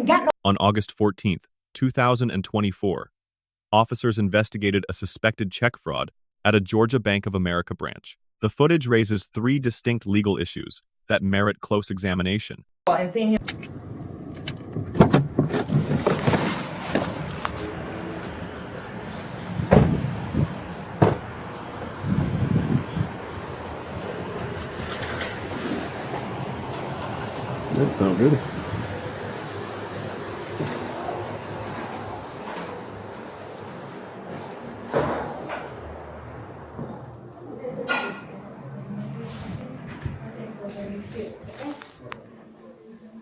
got no. On August 14th, 2024, officers investigated a suspected check fraud at a Georgia Bank of America branch. The footage raises 3 distinct legal issues that merit close examination. And see him. That sounds good.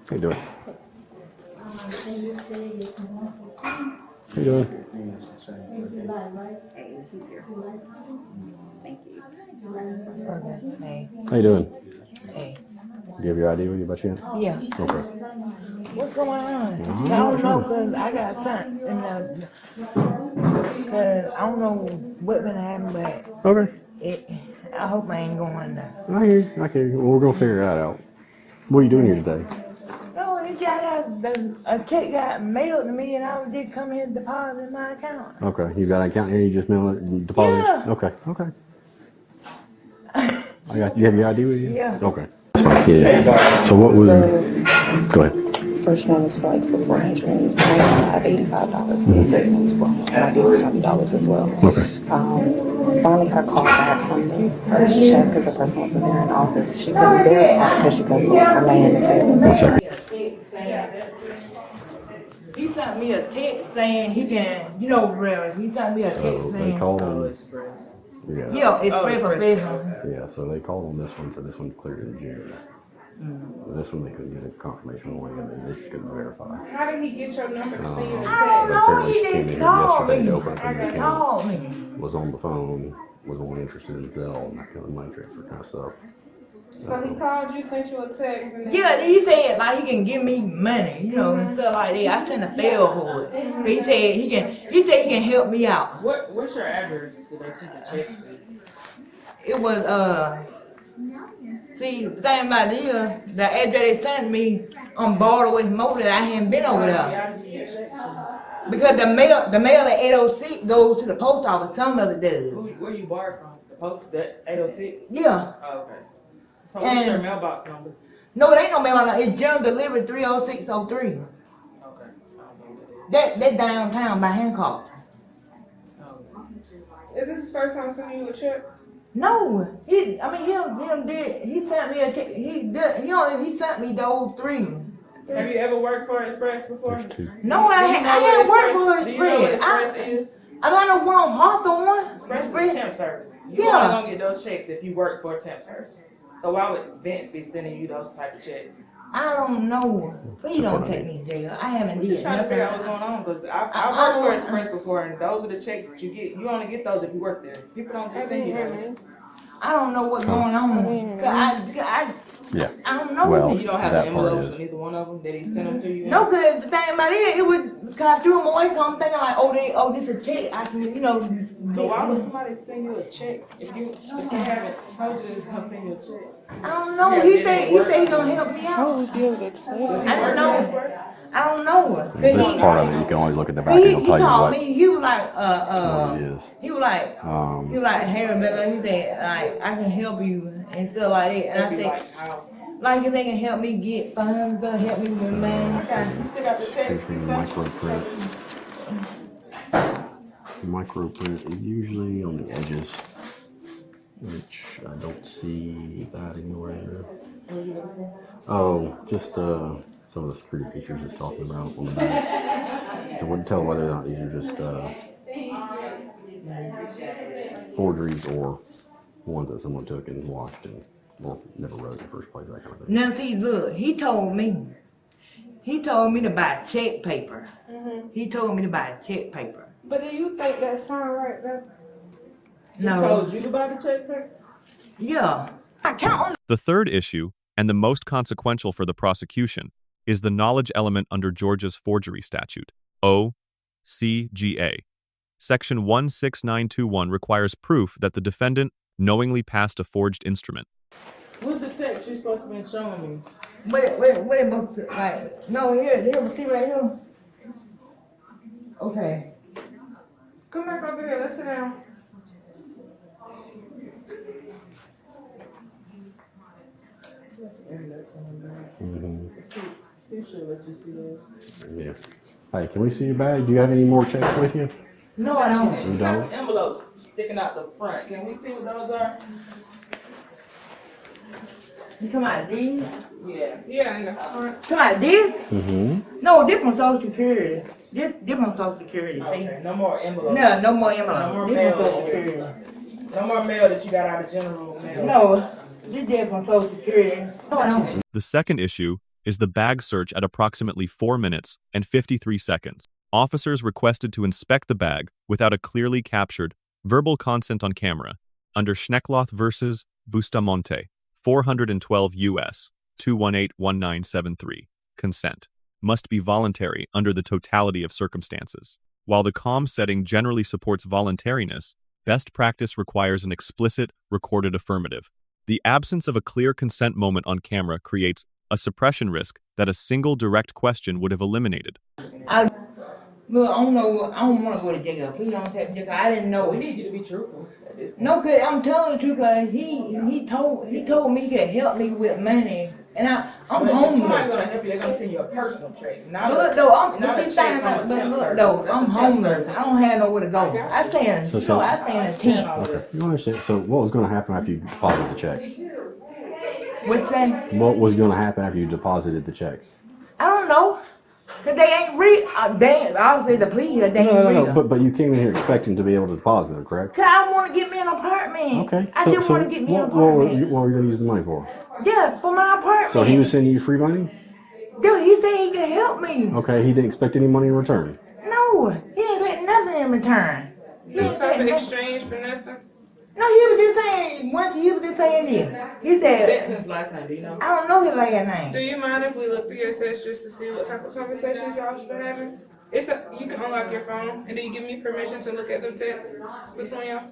How you doing? How you doing? Hey. How you doing? Hey. Do you have your ID with you by chance? Yeah. Okay. What's going on? I don't know, because I got something in the. Because I don't know what been happening, but Okay. I hope I ain't going there. I hear you. I hear you. Well, we're going to figure that out. What are you doing here today? No, a check got mailed to me, and I did come here and deposit in my account. Okay. You got an account here? You just mail it and deposit it? Yeah. Okay. Okay. I got. You have your ID with you? Yeah. Okay. Yeah. So what was? Go ahead. First one was for like $485, $85, and the second one was for $90 as well. Okay. Finally got a call back from the first check because the person wasn't there in office. She couldn't verify because she couldn't look her name and say One second. He sent me a text saying he can, he sent me a text So they saying, called on. yeah, Express Professional. Yeah. So they called on this one for this one cleared in June. This one they couldn't get a confirmation on it. They just couldn't verify. How did he get your number to send you a I text? don't know, he didn't call me. To open up an He called account. me. Was on the phone. Was only interested in Zelle and that kind of money transfer kind of stuff. So he called you, sent you a text, and then Yeah, he said like he can give me money, and stuff like that. I couldn't fail for it. But he said he can help me out. what's your address? Did they send the checks to? It was see the thing about it is the address they sent me on border with Motor, I hadn't been over there. Because the mail at 806 goes to the post office, some of it does. Where you borrowed from? The post, that 806? Yeah. Oh, okay. So what's your mailbox number? No, it ain't no mail. It's general delivery 30603. Okay. That downtown by Hancock. Is this his first time sending you a check? No, he sent me a check. He sent me those 3. Have you ever worked for Express before? There's 2. No, I haven't worked for Do you know what Express. Express is? I know one on Hawthorne. Express is a temp service. You Yeah. only gonna get those checks if you work for a temp service. So why would Vince be sending you those type of checks? I don't know. Please don't take me to jail. I haven't Just did trying to figure out what's nothing. going on because I worked for Express before, and those are the checks that you get. You only get those if you work there. People don't just send you those. I don't know what's going on. Yeah. I don't know. Well, You don't have that the part envelopes is. for neither one of them. Did he send them to you? No, because the thing about it was, because I threw them away, so I'm thinking like, this a check. I can, So why would somebody send you a check if you haven't told you it's gonna send you a check? I don't know. He said he's gonna help me out. I don't know. I don't know. This part of it, you can always look at the back and He it'll tell you called what me. He was like, it is. he was like, Harry Bella. He said, like, I can help you and stuff like that. And I Be think, like, how? like, if they can help me get funds, they'll help me with money. You still got the text? Taking the micro print. Micro print is usually on the edges, which I don't see that anywhere. Oh, just some of the security features it's talking about on the back. I wouldn't tell whether or not these are just forgeries or ones that someone took and washed and or never wrote in the first place, that kind of thing. Now see, look, he told me to buy check paper. He told me to buy check paper. But do you think that sound right there? No. He told you to buy the check paper? Yeah. I count on. The third issue, and the most consequential for the prosecution, is the knowledge element under Georgia's forgery statute, O.C.G.A. Section 16921 requires proof that the defendant knowingly passed a forged instrument. What's the text you're supposed to be showing me? Wait, like, no, here, see right here. Okay. Come back over here, let's sit down. Yeah. Hey, can we see your bag? Do you have any more checks with you? No, I don't. You You got don't? some envelopes sticking out the front. Can we see what those are? You talking about these? Yeah, in the front. Talking about this? Mm-hmm. No, different Social Security. This different Social Security. See? Okay, no more envelopes. No, no more No more envelope. mail. Different Social Security. No more mail that you got out of general mail. No, this different Social Security. No, I don't. The second issue is the bag search at approximately 4 minutes and 53 seconds. Officers requested to inspect the bag without a clearly captured verbal consent on camera under Schneckloth versus Bustamonte, 412 U.S. 2181973. Consent must be voluntary under the totality of circumstances. While the COM setting generally supports voluntariness, best practice requires an explicit, recorded affirmative. The absence of a clear consent moment on camera creates a suppression risk that a single direct question would have eliminated. Look, I don't want to go to jail. Please don't take jail. I didn't know. We need you to be truthful at this point. No, cause I'm telling the truth, cause he told me he could help me with money, and I'm But if somebody's homeless. gonna help you, they're gonna send you a personal check. Not But look a, though, not but a see, check from a but temp look service. though, That's a I'm temp homeless. service. I don't have nowhere to go. I stay in, So- I stay in a tent. Okay. You understand? So what was going to happen after you deposited the checks? What's that? What was going to happen after you deposited the checks? I don't know, cause they ain't real. Obviously the police here, they ain't real. But you came in here expecting to be able to deposit them, correct? Cause I want to get me an apartment. Okay. I just want to get me an what were apartment. you going to use the money for? Yeah, for my apartment. So he was sending you free money? Dude, he said he could help me. Okay, he didn't expect any money in return. No, he didn't get nothing in return. He No didn't type say of nothing. exchange for nothing. No, he was just saying, once he was just saying this. He said, Benson's last name, do you know? I don't know his last Do name. you mind if we look through your search just to see what type of conversations y'all have been having? You can unlock your phone, and then you give me permission to look at them texts between y'all.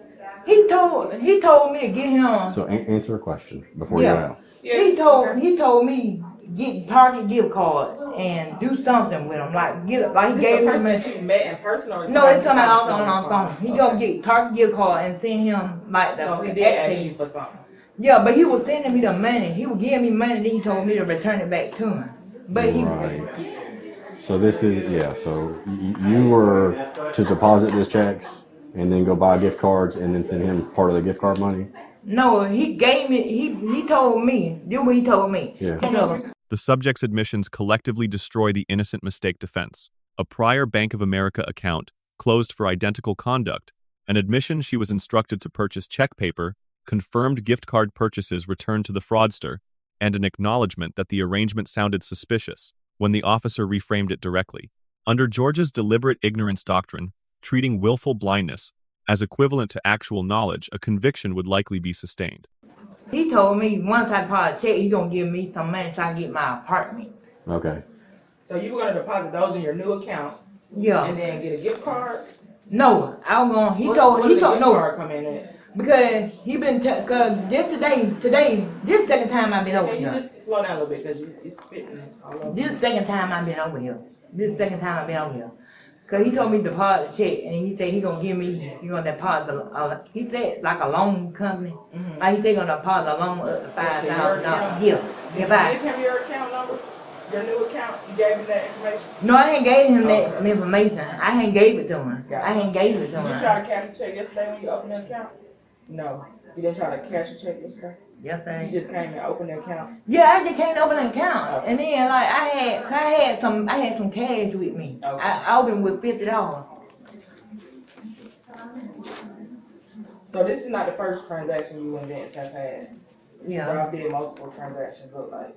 He told me to get him. So answer a question before you Yeah. go out. He told me get Target gift card and do something with him. Like he Is gave this a me person money. that you met in person or? No, it's something else somebody on phone. He gonna get Target gift card and send him like the. So he did ask you for something. Yeah, but he was sending me the money. He was giving me money, then he told me to return it back to him. But he. Right. So this is, yeah, so you were to deposit his checks and then go buy gift cards and then send him part of the gift card money? No, he gave me. He told me. Do what he told me. Yeah. He told me. The subject's admissions collectively destroy the innocent mistake defense. A prior Bank of America account closed for identical conduct, an admission she was instructed to purchase check paper, confirmed gift card purchases returned to the fraudster, and an acknowledgement that the arrangement sounded suspicious when the officer reframed it directly. Under Georgia's deliberate ignorance doctrine, treating willful blindness as equivalent to actual knowledge, a conviction would likely be sustained. He told me once I deposit check, he gonna give me some money so I can get my apartment. Okay. So you were gonna deposit those in your new account and Yeah. then get a gift card? No, I was gonna. He What told does the gift no card come in at? because he been cause just today this second time I've been over Can you here. just slow down a little bit because you're spitting all over. This second time I've been over here. This second time I've been over here. Cause he told me to deposit check and he said he gonna deposit he said like a loan company. Mhm. Like he said he gonna deposit a loan up to $5,000. Yeah. Did If you I give him your account number? Your new account? You gave him that information? no, I ain't gave him that information. I ain't gave it to him. Gotcha. I ain't gave it to Did you him. try to cash a check yesterday when you opened the account? No. You didn't try to cash a check yesterday? Yes, You I just came and opened the account? Yeah, I just can't open an account. And then like I had some cash with me. Okay. I opened with $50. So this is not the first transaction you and Vince have had. Yeah. Y'all did multiple transactions, look like.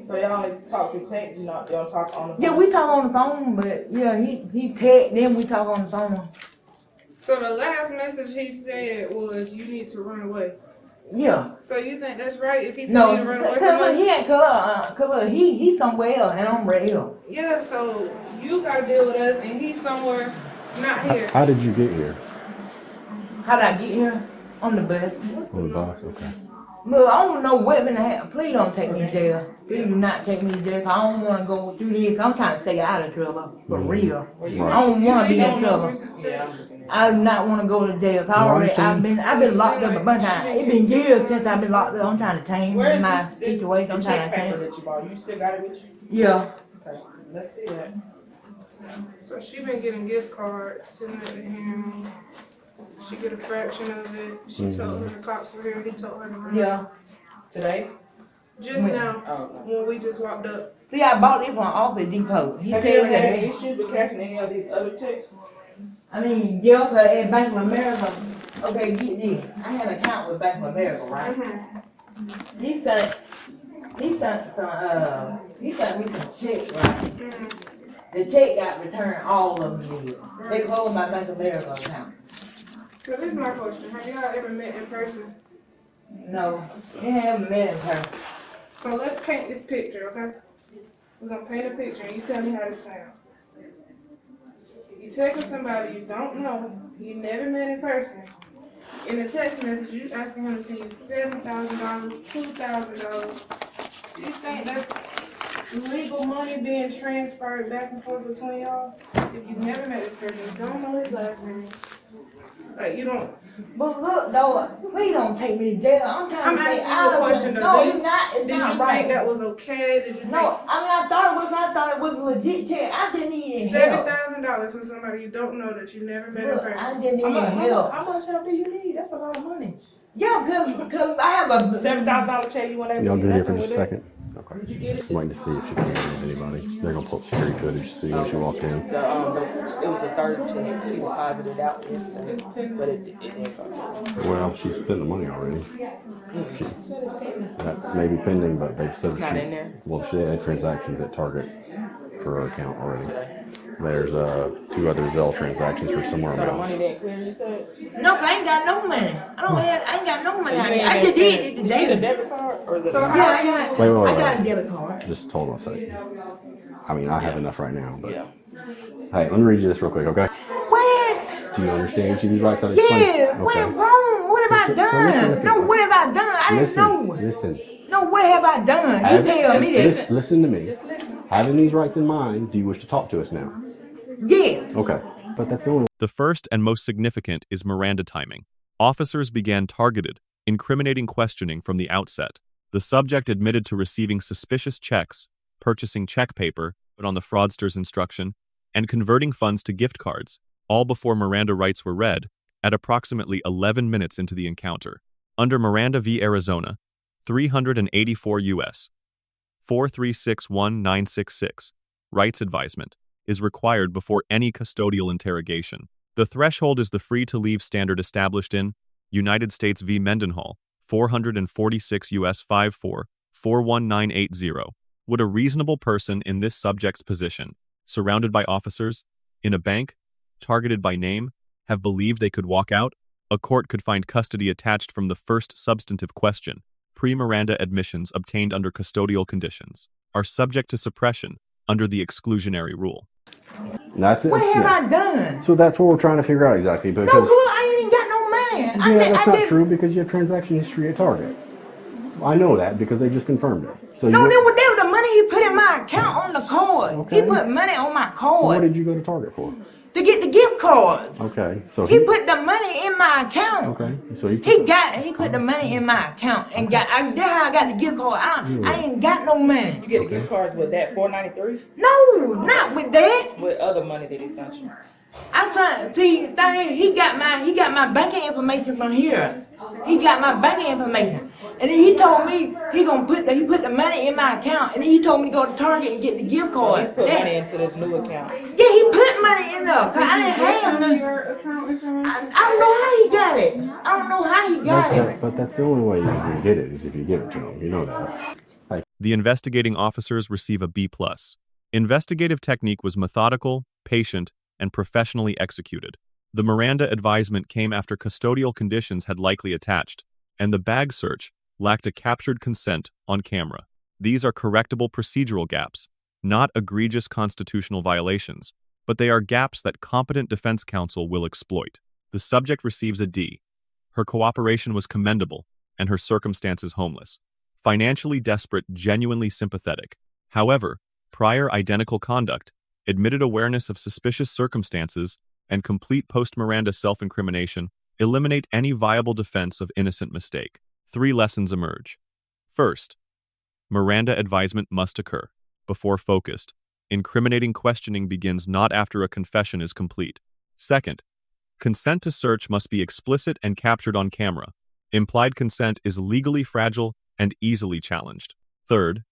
So y'all only talk through text, you don't talk on the phone? Yeah, we talk on the phone, but yeah, he text, then we talk on the phone. So the last message he said was, "You need to run away." Yeah. So you think that's right? If he told No, you to run away cause from look, us? he ain't cause look, he somewhere else and I'm right here. Yeah. So you gotta deal with us, and he's somewhere not here. How did you get here? How did I get here? On the bus. On the bus? Okay. Look, I don't know what finna happen. Please don't take me to jail. Please do not take me to jail, 'cause I don't wanna go through this. I'm trying to stay out of trouble. For real. I don't wanna be in trouble. I do not wanna go to jail, 'cause I've been locked up a bunch of times. It's been years since I've been locked up. I'm trying to change my situation. I'm trying to change it. that you bought? You still got it with you? Yeah. Okay, let's see that. So she been getting gift cards, sending it to him. She get a fraction of it. She told her the cops were here. He told her to run. Yeah. Today? Just When? now, Oh. when we just walked up. See, I bought this from Office Depot. He Have you still ever had had any it. issues with cashing any of these other checks? I mean, yeah, 'cause at Bank of America, okay, get this. I had an account with Bank of America, right? He sent me some checks, right? The check got returned, all of them did. They closed my Bank of America account. So this is my question. Have y'all ever met in person? No, they haven't met in person. So let's paint this picture, okay? We're gonna paint a picture and you tell me how this sounds. You texting somebody you don't know, you never met in person. In the text message, you asking him to send you $7,000, $2,000. Do you think that's legal money being transferred back and forth between y'all? If you've never met this person, you don't know his last name. Like you don't. But look, though, please don't take me to jail. I'm trying I'm to stay asking you out a of question it. though. No, Did- it's not. It's Did not you right. think that was okay? Did you think No, I thought it was a legit check. I didn't need help. $7,000 from somebody you don't know that you never met in Look, person? I didn't need help. How much help do you need? That's a lot of money. Yeah, cause I have a $7,000 check, you want to Y'all good here for nothing just a with it? second? Okay. I'm waiting to see if she can with anybody. They're gonna pull up security footage to see when she walked in. It was a third check. She deposited out yesterday, but it didn't come. Well, she's spent the money already. That may be pending, but they've said It's not in there? Well, she had transactions at Target for her account already. There's 2 other Zelle transactions for somewhere So the else. money didn't clear, you said? no, I ain't got no money. I ain't got no money. You ain't I just did it Is she the today. debit card or the? So Yeah, I Wait. got a debit card. Just hold on a second. I mean, I have enough right now, but Yeah. hey, let me read you this real quick, okay? Where? Do you understand each of these rights I explained? Yeah, what wrong? What have I done? listen. No, what have I done? I didn't know. Listen. No, what have I done? You tell me this. Listen to me. Having these rights in mind, do you wish to talk to us now? Yes. Okay. But that's the only The first and most significant is Miranda timing. Officers began targeted, incriminating questioning from the outset. The subject admitted to receiving suspicious checks, purchasing check paper, but on the fraudster's instruction, and converting funds to gift cards, all before Miranda rights were read, at approximately 11 minutes into the encounter. Under Miranda v. Arizona, 384 U.S. 4361966, rights advisement, is required before any custodial interrogation. The threshold is the free-to-leave standard established in United States v. Mendenhall, 446 U.S. 54-41980. Would a reasonable person in this subject's position, surrounded by officers, in a bank, targeted by name, have believed they could walk out? A court could find custody attached from the first substantive question. Pre-Miranda admissions obtained under custodial conditions are subject to suppression under the exclusionary rule. That's it. What have Yeah. I done? So that's what we're trying to figure out exactly. Because No, good. I ain't even got no money. that's not true because you have transaction history at Target. I know that because they just confirmed it. So No, you, that was the money he put in my account on the card. Okay. He put money on my so what card did you go to Target for? to get the gift cards. Okay. So He put the money in my account. Okay. So he He put the money in my account and that's how I got the gift card. I ain't got no money. You get the gift cards with that $4.93 No, not with that. with other money that he sent you. He got my banking information from here. He got my banking information. And then he told me he put the money in my account, and then he told me to go to Target and get the gift So card. he's put money into this new account. Yeah, he put money in there, 'cause I didn't have none. Your account information? I don't know how he got it. I don't know how he got it. But that's the only way you can get it is if you give it to them. You know that. The investigating officers receive a B+. Investigative technique was methodical, patient, and professionally executed. The Miranda advisement came after custodial conditions had likely attached, and the bag search lacked a captured consent on camera. These are correctable procedural gaps, not egregious constitutional violations, but they are gaps that competent defense counsel will exploit. The subject receives a D. Her cooperation was commendable, and her circumstances homeless. Financially desperate, genuinely sympathetic. However, prior identical conduct, admitted awareness of suspicious circumstances, and complete post-Miranda self-incrimination eliminate any viable defense of innocent mistake. 3 lessons emerge. First, Miranda advisement must occur. Before focused, incriminating questioning begins not after a confession is complete. Second, consent to search must be explicit and captured on camera. Implied consent is legally fragile and easily challenged. Third,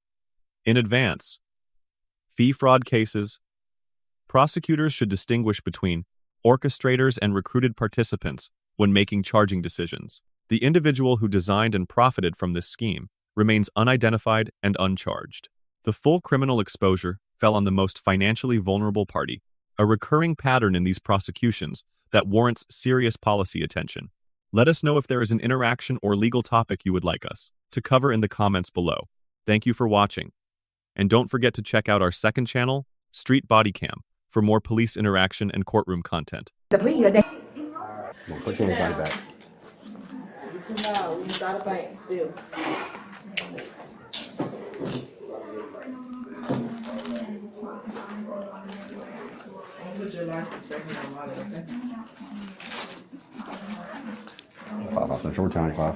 in advance, fee fraud cases, prosecutors should distinguish between orchestrators and recruited participants when making charging decisions. The individual who designed and profited from this scheme remains unidentified and uncharged. The full criminal exposure fell on the most financially vulnerable party, a recurring pattern in these prosecutions that warrants serious policy attention. Let us know if there is an interaction or legal topic you would like us to cover in the comments below. Thank you for watching. And don't forget to check out our second channel, Street Bodycam, for more police interaction and courtroom content. The plea, they Don't put anybody back. You too loud. We got a bank still. Put your license back in your wallet, okay? 5 cents short, 25.